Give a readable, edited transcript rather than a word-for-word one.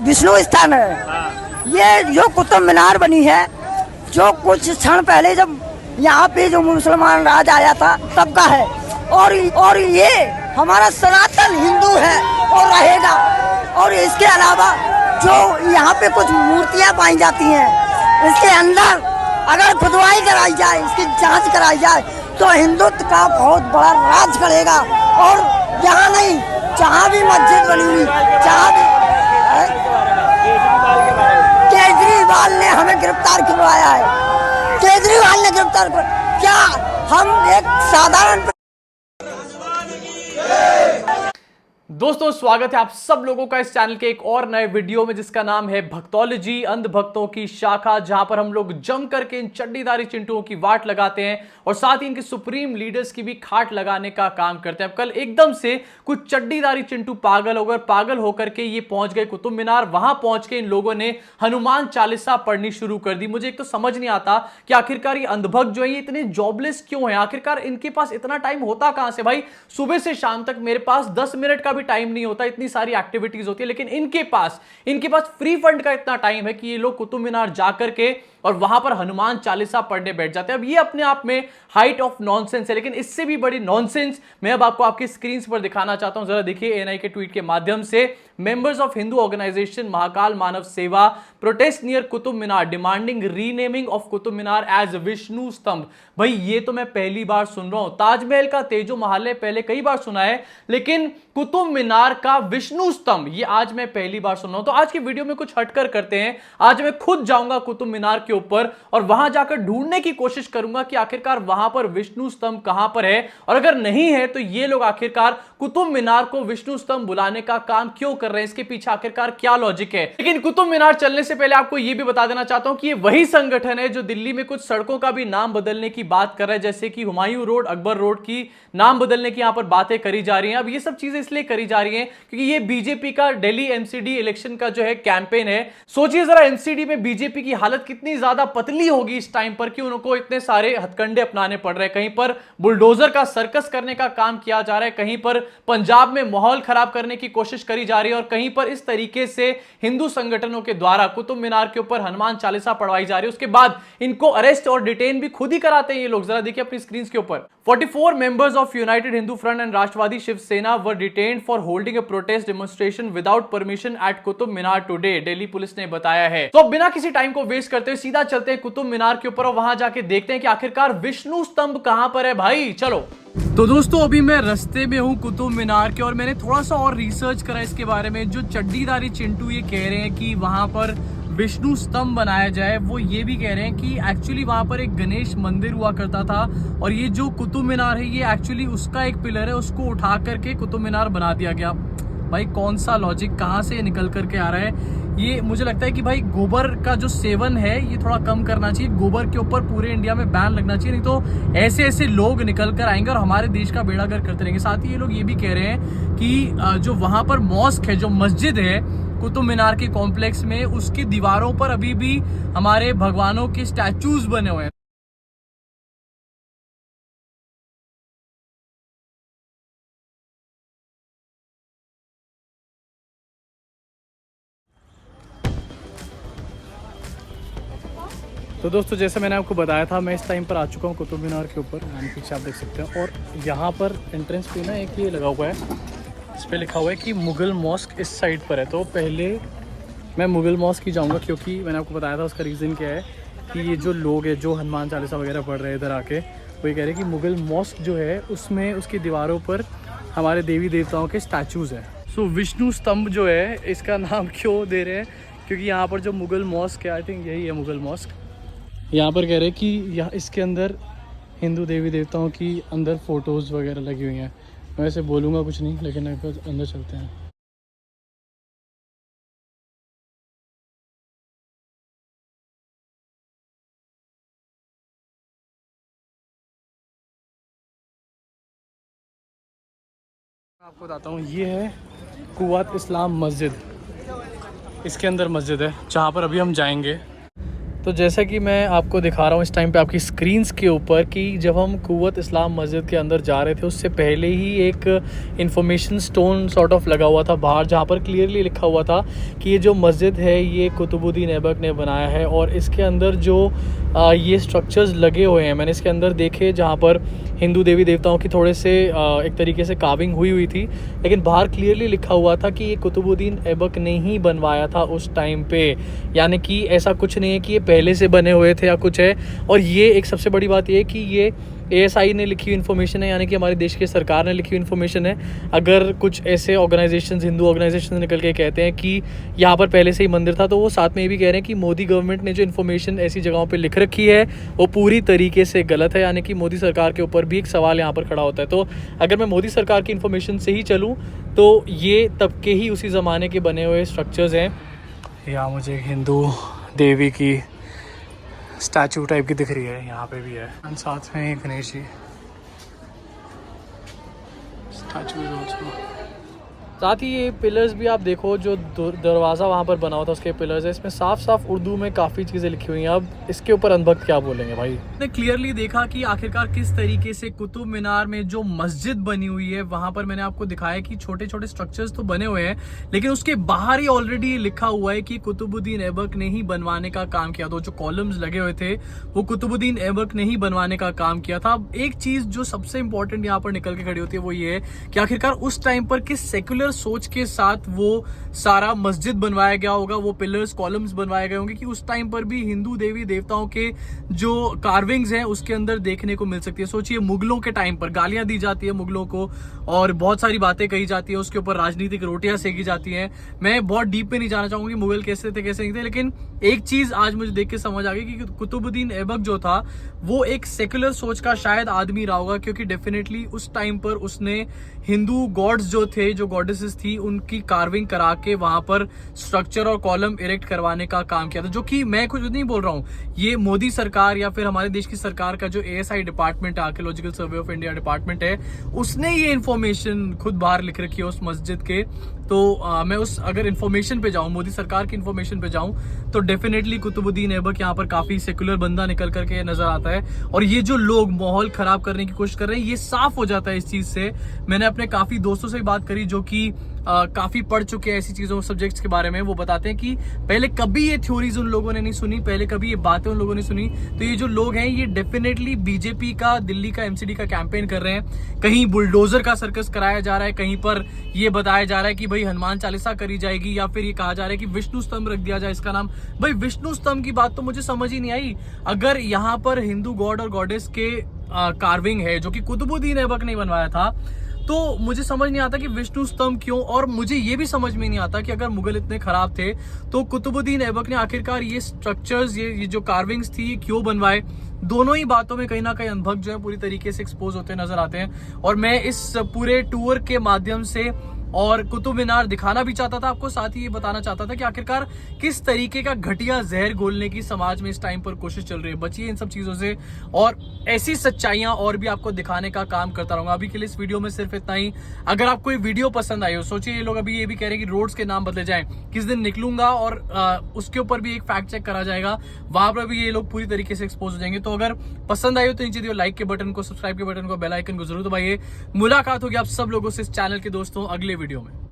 विष्णु स्थान है। ये जो कुतुब मीनार बनी है, जो कुछ क्षण पहले जब यहाँ पे जो मुसलमान राज आया था तब का है, और ये हमारा सनातन हिंदू है और रहेगा। और इसके अलावा जो यहाँ पे कुछ मूर्तियाँ पाई जाती हैं, इसके अंदर अगर खुदवाई कराई जाए, इसकी जांच कराई जाए तो हिंदुत्व का बहुत बड़ा राज करेगा। और यहाँ नहीं, जहाँ भी मस्जिद बनी हुई, जहाँ भी केजरीवाल ने हमें गिरफ्तार करवाया है। केजरीवाल ने गिरफ्तार कर, क्या हम एक साधारण दोस्तों स्वागत है आप सब लोगों का इस चैनल के एक और नए वीडियो में, जिसका नाम है भक्तोलॉजी, अंधभक्तों की शाखा, जहां पर हम लोग जम करके इन चड्डीदारी चिंटुओं की वाट लगाते हैं और साथ ही इनके सुप्रीम लीडर्स की भी खाट लगाने का काम करते हैं। अब कल एकदम से कुछ चड्डीदारी चिंटू पागल होकर के ये पहुंच गए कुतुब मीनार। वहां पहुंच के इन लोगों ने हनुमान चालीसा पढ़नी शुरू कर दी। मुझे एक तो समझ नहीं आता कि आखिरकार ये अंधभक्त जो है ये इतने जॉबलेस क्यों है, आखिरकार इनके पास इतना टाइम होता कहां से। भाई सुबह से शाम तक मेरे पास 10 मिनट का टाइम नहीं होता, इतनी सारी एक्टिविटीज होती है, लेकिन इनके पास फ्री फंड का इतना टाइम है कि ये लोग कुतुब मीनार जाकर के और वहां पर हनुमान चालीसा पढ़ने बैठ जाते हैं। अब ये अपने आप में हाइट ऑफ नॉनसेंस है, लेकिन इससे भी बड़ी नॉनसेंस मैं अब आपको आपकी स्क्रीन पर दिखाना चाहता हूं। जरा देखिए एएनआई के ट्वीट के माध्यम से, members of Hindu organisation Mahakal Manav Seva protest near Qutub Minar demanding renaming of Qutub Minar as Vishnu Stambh. भाई ये तो मैं पहली बार सुन रहा हूं। ताजमहल का तेजो महालय पहले कई बार सुना है, लेकिन कुतुब मीनार का विष्णु स्तंभ ये आज मैं पहली बार सुन रहा हूं। तो आज की वीडियो में कुछ हटकर करते हैं। आज मैं खुद जाऊंगा कुतुब मीनार के ऊपर और वहां जाकर ढूंढने की कोशिश करूंगा कि आखिरकार वहां पर विष्णु स्तंभ कहां पर है, और अगर नहीं है तो ये लोग आखिरकार कुतुब मीनार को विष्णु स्तंभ बुलाने का काम क्यों कर रहे हैं, इसके पीछे आखिरकार क्या लॉजिक है। लेकिन कुतुब मीनार चलने से पहले आपको यह भी बता देना चाहता हूं कि ये वही संगठन है जो दिल्ली में कुछ सड़कों का भी नाम बदलने की बात कर रहा है, जैसे कि हुमायूं रोड, अकबर रोड की नाम बदलने की यहां पर बातें करी जा रही हैं। अब ये सब चीजें इसलिए करी जा रही हैं क्योंकि ये बीजेपी का दिल्ली एमसीडी इलेक्शन का जो है कैंपेन है। सोचिए जरा एमसीडी में बीजेपी की हालत कितनी ज्यादा पतली होगी इस टाइम पर कि उनको इतने सारे हथकंडे अपनाने पड़ रहे हैं। कहीं पर बुलडोजर का सर्कस करने का काम किया जा रहा है, कहीं पर पंजाब में माहौल खराब करने की कोशिश करी जा रही है, और कहीं पर इस तरीके से हिंदू संगठनों के द्वारा कुतुब मीनार के ऊपर हनुमान चालीसा पढ़वाई जा रही है। उसके बाद इनको अरेस्ट और डिटेन भी खुद ही कराते हैं ये लोग। जरा देखिए अपनी स्क्रीन के ऊपर, 44 members of United Hindu Front and Rashtrapati Shiv Sena were detained for holding a protest demonstration without permission at Qutub Minar today, Delhi police ने बताया है। तो बिना किसी टाइम को वेस्ट करते हुए सीधा चलते हैं कुतुब मीनार के ऊपर और वहां जाके देखते हैं कि आखिरकार विष्णु स्तंभ कहां पर है। भाई चलो। तो दोस्तों अभी मैं रास्ते में हूँ कुतुब मीनार के, और मैंने थोड़ा सा और रिसर्च करा इसके बारे में। जो चड्डीदारी चिंटू ये कह रहे हैं कि वहां पर विष्णु स्तंभ बनाया जाए, वो ये भी कह रहे हैं कि एक्चुअली वहां पर एक गणेश मंदिर हुआ करता था, और ये जो कुतुब मीनार है ये एक्चुअली उसका एक पिलर है, उसको उठा करके कुतुब मीनार बना दिया गया। भाई कौन सा लॉजिक कहाँ से निकल करके आ रहा है ये। मुझे लगता है कि भाई गोबर का जो सेवन है ये थोड़ा कम करना चाहिए। गोबर के ऊपर पूरे इंडिया में बैन लगना चाहिए, नहीं तो ऐसे ऐसे लोग निकल कर आएंगे और हमारे देश का बेड़ा गर्क करते रहेंगे। साथ ही ये लोग ये भी कह रहे हैं कि जो वहां पर मॉस्क है, जो मस्जिद है कुतुब मीनार के कॉम्प्लेक्स में, उसकी दीवारों पर अभी भी हमारे भगवानों के स्टैचूज बने हुए हैं। तो दोस्तों जैसे मैंने आपको बताया था, मैं इस टाइम पर आ चुका हूँ कुतुब मीनार के ऊपर। पीछे आप देख सकते हैं, और यहाँ पर एंट्रेंस पे ना एक ये लगा हुआ है, इस पर लिखा हुआ है कि मुगल मॉस्क इस साइड पर है। तो पहले मैं मुगल मॉस्क ही जाऊँगा, क्योंकि मैंने आपको बताया था उसका रीज़न क्या है कि ये जो लोग हैं जो हनुमान चालीसा वगैरह पढ़ रहे हैं इधर आके, वो ये कह रहे हैं कि मुगल मॉस्क जो है उसमें उसकी दीवारों पर हमारे देवी देवताओं के स्टैचूज़ हैं। सो विष्णु स्तंभ जो है इसका नाम क्यों दे रहे हैं, क्योंकि यहाँ पर जो मुगल मॉस्क है, आई थिंक यही है मुगल मॉस्क, यहाँ पर कह रहे हैं कि यहाँ इसके अंदर हिंदू देवी देवताओं की अंदर फ़ोटोज़ वगैरह लगी हुई हैं। मैं वैसे बोलूँगा कुछ नहीं, लेकिन अंदर चलते हैं। आपको बताता हूँ, ये है कुव्वत इस्लाम मस्जिद, इसके अंदर मस्जिद है जहाँ पर अभी हम जाएंगे। तो जैसा कि मैं आपको दिखा रहा हूँ इस टाइम पे आपकी स्क्रीन्स के ऊपर कि जब हम कुव्वत इस्लाम मस्जिद के अंदर जा रहे थे उससे पहले ही एक इंफॉर्मेशन स्टोन सॉर्ट ऑफ लगा हुआ था बाहर, जहाँ पर क्लियरली लिखा हुआ था कि ये जो मस्जिद है ये कुतुबुद्दीन ऐबक ने बनाया है। और इसके अंदर जो ये स्ट्रक्चर्स लगे हुए हैं मैंने इसके अंदर देखे, जहाँ पर हिंदू देवी देवताओं की थोड़े से एक तरीके से कार्विंग हुई थी, लेकिन बाहर क्लियरली लिखा हुआ था कि ये कुतुबुद्दीन ऐबक ने ही बनवाया था उस टाइम पे। यानी कि ऐसा कुछ नहीं है कि ये पहले से बने हुए थे या कुछ है। और ये एक सबसे बड़ी बात ये है कि ये ASI ने लिखी हुई इन्फॉर्मेशन है, यानी कि हमारे देश की सरकार ने लिखी हुई इन्फॉर्मेशन है। अगर कुछ ऐसे ऑर्गेनाइजेशंस, हिंदू ऑर्गेनाइजेशंस निकल के कहते हैं कि यहाँ पर पहले से ही मंदिर था, तो वो साथ में ये भी कह रहे हैं कि मोदी गवर्नमेंट ने जो इन्फॉर्मेशन ऐसी जगहों पे लिख रखी है वो पूरी तरीके से गलत है। यानी कि मोदी सरकार के ऊपर भी एक सवाल यहाँ पर खड़ा होता है। तो अगर मैं मोदी सरकार की इन्फॉर्मेशन से ही चलूँ तो ये तब के ही उसी ज़माने के बने हुए स्ट्रक्चर्स हैं। यहाँ मुझे एक हिंदू देवी की स्टैचू टाइप की दिख रही है, यहाँ पे भी है, और साथ में गणेश जी स्टैचू। साथ ही ये पिलर्स भी आप देखो, जो दरवाज़ा वहाँ पर बना हुआ था उसके पिलर्स है, इसमें साफ साफ उर्दू में काफ़ी चीज़ें लिखी हुई हैं। अब इसके ऊपर अनभक्त क्या बोलेंगे भाई। ने क्लियरली देखा कि आखिरकार किस तरीके से कुतुब मीनार में जो मस्जिद बनी हुई है वहाँ पर मैंने आपको दिखाया कि छोटे छोटे स्ट्रक्चर्स तो बने हुए हैं, लेकिन उसके बाहर ही ऑलरेडी लिखा हुआ है कि कुतुबुद्दीन ऐबक ने ही बनवाने का काम किया था। जो कॉलम्स लगे हुए थे वो कुतुबुद्दीन ऐबक ने ही बनवाने का काम किया था। अब एक चीज़ जो सबसे इंपॉर्टेंट यहाँ पर निकल के खड़ी होती है वो ये है कि आखिरकार उस टाइम पर किस सेक्युलर सोच के साथ वो सारा मस्जिद बनवाया गया होगा, वो पिलर्स कॉलम्स बनवाए गए होंगे कि उस टाइम पर भी हिंदू देवी देवताओं के जो कार्विंग्स हैं उसके अंदर देखने को मिल सकती है। सोचिए मुगलों के टाइम पर गालियां दी जाती है मुगलों को और बहुत सारी बातें कही जाती है, उसके ऊपर राजनीतिक रोटियां सेकी जाती हैं। मैं बहुत डीप पे नहीं जाना चाहूंगा कि मुगल कैसे थे कैसे नहीं थे, लेकिन एक चीज आज मुझे देख के समझ आ गई कि कुतुबुद्दीन ऐबक जो था वो एक सेक्युलर सोच का शायद आदमी रहा होगा, क्योंकि डेफिनेटली उस टाइम पर उसने हिंदू गॉड्स जो थे, जो गॉडेसेस थी, उनकी कार्विंग करा के वहां पर स्ट्रक्चर और कॉलम इरेक्ट करवाने का काम किया था। जो कि मैं कुछ नहीं बोल रहा हूं, ये मोदी सरकार या फिर हमारे देश की सरकार का जो ASI डिपार्टमेंट है, archaeological survey of India department है, उसने ये इन्फॉर्मेशन खुद बाहर लिख रखी है उस मस्जिद के। तो मैं उस अगर इन्फॉर्मेशन पे जाऊं, मोदी सरकार की इन्फॉर्मेशन पे जाऊं, तो डेफिनेटली कुतुबुद्दीन ऐबक यहाँ पर काफी सेक्युलर बंदा निकल करके नजर आता है। और ये जो लोग माहौल खराब करने की कोशिश कर रहे हैं, ये साफ हो जाता है इस चीज से। मैंने अपने काफी दोस्तों से बात करी जो कि काफी पढ़ चुके हैं ऐसी चीजों सब्जेक्ट्स के बारे में। वो बताते हैं कि पहले कभी ये थ्योरीज उन लोगों ने नहीं सुनी, पहले कभी ये बातें उन लोगों ने सुनी। तो ये जो लोग हैं ये डेफिनेटली बीजेपी का, दिल्ली का MCD का कैंपेन कर रहे हैं। कहीं बुलडोजर का सर्कस कराया जा रहा है, कहीं पर ये बताया जा रहा है कि भाई हनुमान चालीसा करी जाएगी, या फिर ये कहा जा रहा है कि विष्णु स्तंभ रख दिया जाए इसका नाम। भाई विष्णु स्तंभ की बात तो मुझे समझ ही नहीं आई। अगर यहाँ पर हिंदू गॉड और गॉडेस के कार्विंग है जो कि कुतुबुद्दीन ऐबक ने बनवाया था, तो मुझे समझ नहीं आता कि विष्णु स्तंभ क्यों। और मुझे ये भी समझ में नहीं आता कि अगर मुगल इतने खराब थे तो कुतुबुद्दीन ऐबक ने आखिरकार ये स्ट्रक्चर्स, ये जो कार्विंग्स थी, क्यों बनवाए। दोनों ही बातों में कहीं ना कहीं अनभक्त जो है पूरी तरीके से एक्सपोज होते नजर आते हैं। और मैं इस पूरे टूर के माध्यम से और कुतुब मीनार दिखाना भी चाहता था आपको, साथ ही ये बताना चाहता था कि आखिरकार किस तरीके का घटिया जहर घोलने की समाज में इस टाइम पर कोशिश चल रही है। बचिए इन सब चीजों से, और ऐसी सच्चाइयां और भी आपको दिखाने का काम करता रहूंगा। अभी के लिए इस वीडियो में सिर्फ इतना ही। अगर आपको ये वीडियो पसंद आई हो, सोचिए ये लोग अभी ये भी कह रहे हैं कि रोड्स के नाम बदले जाएं। किस दिन निकलूंगा और उसके ऊपर भी एक फैक्ट चेक करा जाएगा, वहां पर भी ये लोग पूरी तरीके से एक्सपोज हो जाएंगे। तो अगर पसंद आई हो तो नीचे दिए लाइक के बटन को, सब्सक्राइब के बटन को, बेल आइकन को जरूर दबाइए। मुलाकात होगी आप सब लोगों से इस चैनल के दोस्तों अगले वीडियो में।